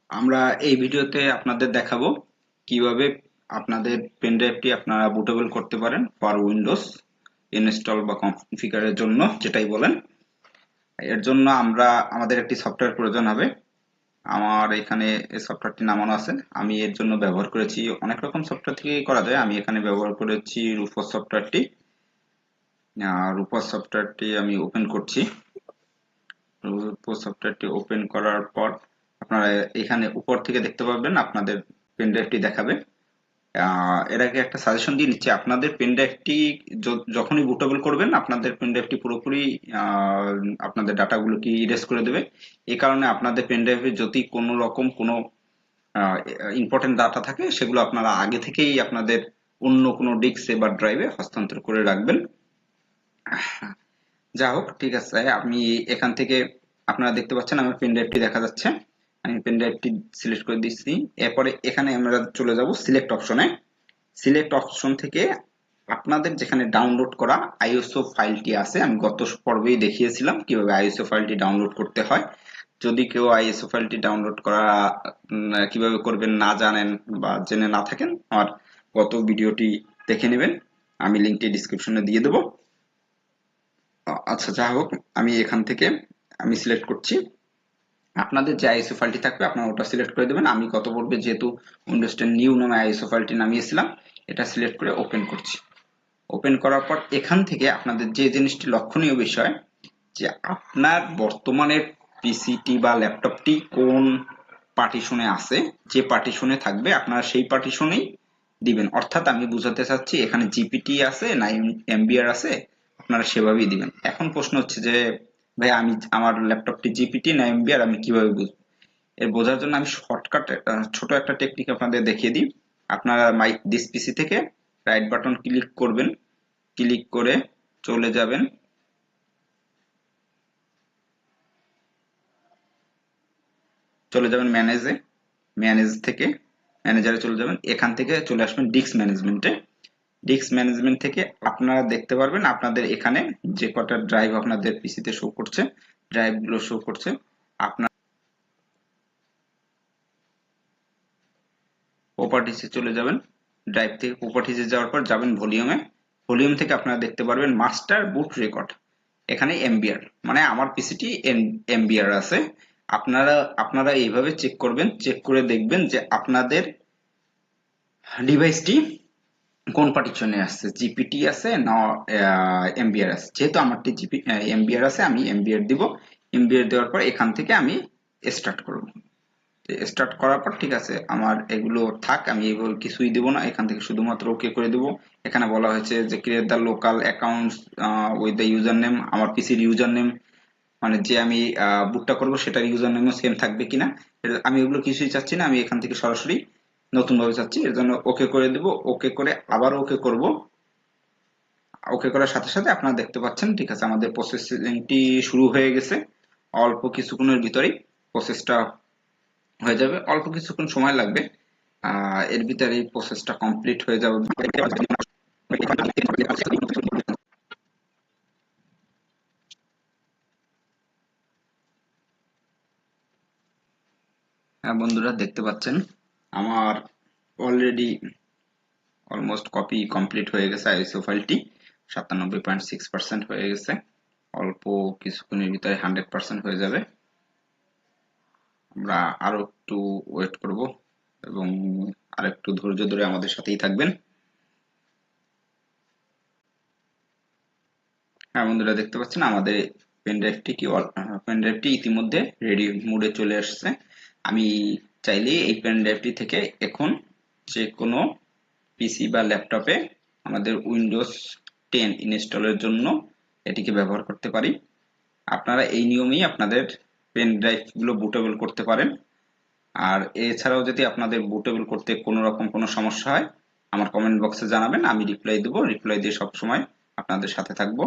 আমরা এই ভিডিওতে আপনাদের দেখাবো কিভাবে আপনাদের পেন ড্রাইভটি আপনারা বুটেবল করতে পারেন ফর উইন্ডোজ ইনস্টল বা কনফিগারের জন্য যেটাই বলেন। এর জন্য আমাদের একটি সফটওয়্যার প্রয়োজন হবে। আমার এখানে এই সফটওয়্যারটি নামানো আছে। আমি এর জন্য ব্যবহার করেছি, অনেক রকম সফটওয়্যার থেকে করা যায়, আমি এখানে ব্যবহার করেছি রুফোস সফটওয়্যারটি। রুফোস সফটওয়্যারটি আমি ওপেন করছি। সফটওয়্যারটি ওপেন করার পর আপনারা এখানে উপর থেকে দেখতে পাবেন আপনাদের পেন ড্রাইভটি দেখাবে। এর আগে একটা সাজেশন দিয়ে নিচ্ছি, আপনাদের পেন ড্রাইভটি যখনই বুটেবল করবেন আপনাদের পেন ড্রাইভটি পুরোপুরি আপনাদের ডাটাগুলোকে ইরেজ করে দেবে। এই কারণে আপনাদের পেন ড্রাইভে যদি কোনো রকম কোনো ইম্পর্টেন্ট ডাটা থাকে সেগুলো আপনারা আগে থেকেই আপনাদের অন্য কোনো ডিস্কে বা ড্রাইভে হস্তান্তর করে রাখবেন। যা হোক, ঠিক আছে, আমি এখান থেকে আপনারা দেখতে পাচ্ছেন আমার পেন ড্রাইভটি দেখা যাচ্ছে। আমি পেন ড্রাইভটি সিলেক্ট করে দিচ্ছি। এরপরে এখানে আমরা চলে যাব সিলেক্ট অপশনে। সিলেক্ট অপশন থেকে আপনাদের যেখানে ডাউনলোড করা আইএসও ফাইলটি আছে, আমি গত পর্বেই দেখিয়েছিলাম কিভাবে আইএসও ফাইলটি ডাউনলোড করতে হয়। যদি কেউ আইএসও ফাইলটি ডাউনলোড করা কিভাবে করবেন না জানেন বা জেনে না থাকেন, আমার গত ভিডিওটি দেখে নেবেন, আমি লিঙ্কটি ডিসক্রিপশনে দিয়ে দেবো। আচ্ছা, যা হোক, আমি এখান থেকে আমি সিলেক্ট করছি। আপনাদের যে আইএসও ফাইলটি থাকবে আপনারা ওটা সিলেক্ট করে দেবেন। আমি গত পর্বে যেহেতু উইন্ডোজ 10 নিউ নামে আইএসও ফাইলটি নামিয়েছিলাম, এটা সিলেক্ট করে ওপেন করছি। ওপেন করার পর এখান থেকে আপনাদের যে জিনিসটি লক্ষণীয় বিষয়, যে আপনার বর্তমানের পিসিটি বা ল্যাপটপটি কোন পার্টিশনে আছে, যে পার্টিশনে থাকবে আপনারা সেই পার্টিশনেই দিবেন। অর্থাৎ আমি বুঝাতে চাচ্ছি এখানে জিপিটি আছে না এমবিআর আছে, আপনারা সেভাবেই দিবেন। এখন প্রশ্ন হচ্ছে যে ভাই আমি আমার ল্যাপটপটি জিপিটি না এমবিআর আমি কিভাবে বুঝবো? এর বোঝার জন্য আমি শর্টকাট ছোট একটা টেকনিক আপনাদের দেখিয়ে দিই। আপনারা মাই দিস পিসি থেকে রাইট বাটন ক্লিক করবেন, ক্লিক করে চলে যাবেন ম্যানেজে। ম্যানেজ থেকে ম্যানেজারে চলে যাবেন, এখান থেকে চলে আসবেন ডিস্ক ম্যানেজমেন্টে। ডিস্ক ম্যানেজমেন্ট থেকে আপনারা দেখতে পারবেন আপনাদের এখানে যে কটা ড্রাইভ আপনাদের পিসিতে শো করছে, ড্রাইভগুলো শো করছে। আপনার প্রপার্টিসে চলে যাবেন, ড্রাইভ থেকে প্রপার্টিসে যাওয়ার পর যাবেন ভলিউমে। ভলিউম থেকে আপনারা দেখতে পারবেন মাস্টার বুট রেকর্ড, এখানে এমবিআর, মানে আমার পিসিটি এমবিআর আছে। আপনারা আপনারা এইভাবে চেক করবেন, চেক করে দেখবেন যে আপনাদের ডিভাইসটি কোন পার্টিশনে আছে, জিপিটি আছে না এমবিআর আছে। যেহেতু আমারটি জিপি এমবিআর আছে, আমি এমবিআর দিব। এমবিআর দেওয়ার পর এখান থেকে আমি স্টার্ট করব। স্টার্ট করার পর ঠিক আছে, আমার এগুলো থাক, আমি এগুলো কিছুই দেব না, এখান থেকে শুধুমাত্র ওকে করে দেব। এখানে বলা হয়েছে যে create the local accounts with the user name, আমার পিসির ইউজার নেম, মানে যে আমি বুকটা করব সেটার ইউজার নেমও সেম থাকবে কিনা। আমি এগুলো কিছুই চাচ্ছি না, আমি এখান থেকে সরাসরি নতুন ভাবে চাচ্ছি। এর জন্য ওকে করে দেব। ওকে করে আবার ওকে করব। ওকে করার সাথে সাথে আপনারা দেখতে পাচ্ছেন ঠিক আছে আমাদের প্রসেসিংটি শুরু হয়ে গেছে। অল্প কিছুক্ষণের ভিতরেই প্রসেসটা হয়ে যাবে, অল্প কিছুক্ষণ সময় লাগবে। এর ভিতরে প্রসেসটা কমপ্লিট হয়ে যাবে। হ্যাঁ বন্ধুরা, দেখতে পাচ্ছেন আমার অলরেডি অলমোস্ট কপি কমপ্লিট হয়ে গেছে। আইএসও ফাইলটি 97.6% হয়ে গেছে। অল্প কিছুক্ষণের ভিতরে 100% হয়ে যাবে। আমরা আরো একটু ওয়েট করব এবং আরেকটু ধৈর্য ধরে আমাদের সাথেই থাকবেন। হ্যাঁ বন্ধুরা, দেখতে পাচ্ছেন আমাদের পেন ড্রাইভটি ইতিমধ্যে রেডি মোডে চলে আসছে। আমি চাইলে এই পেন ড্রাইভটি থেকে এখন যে কোনো পিসি বা ল্যাপটপে আমাদের উইন্ডোজ 10 ইনস্টলের জন্য এটিকে ব্যবহার করতে পারি। আপনারা এই নিয়মেই আপনাদের পেন ড্রাইভ গুলো বুটেবল করতে পারেন। আর এছাড়াও যদি আপনাদের বুটেবল করতে কোনো রকম কোনো সমস্যা হয় আমার কমেন্ট বক্সে জানাবেন, আমি রিপ্লাই দেবো। রিপ্লাই দিয়ে সবসময় আপনাদের সাথে থাকবো।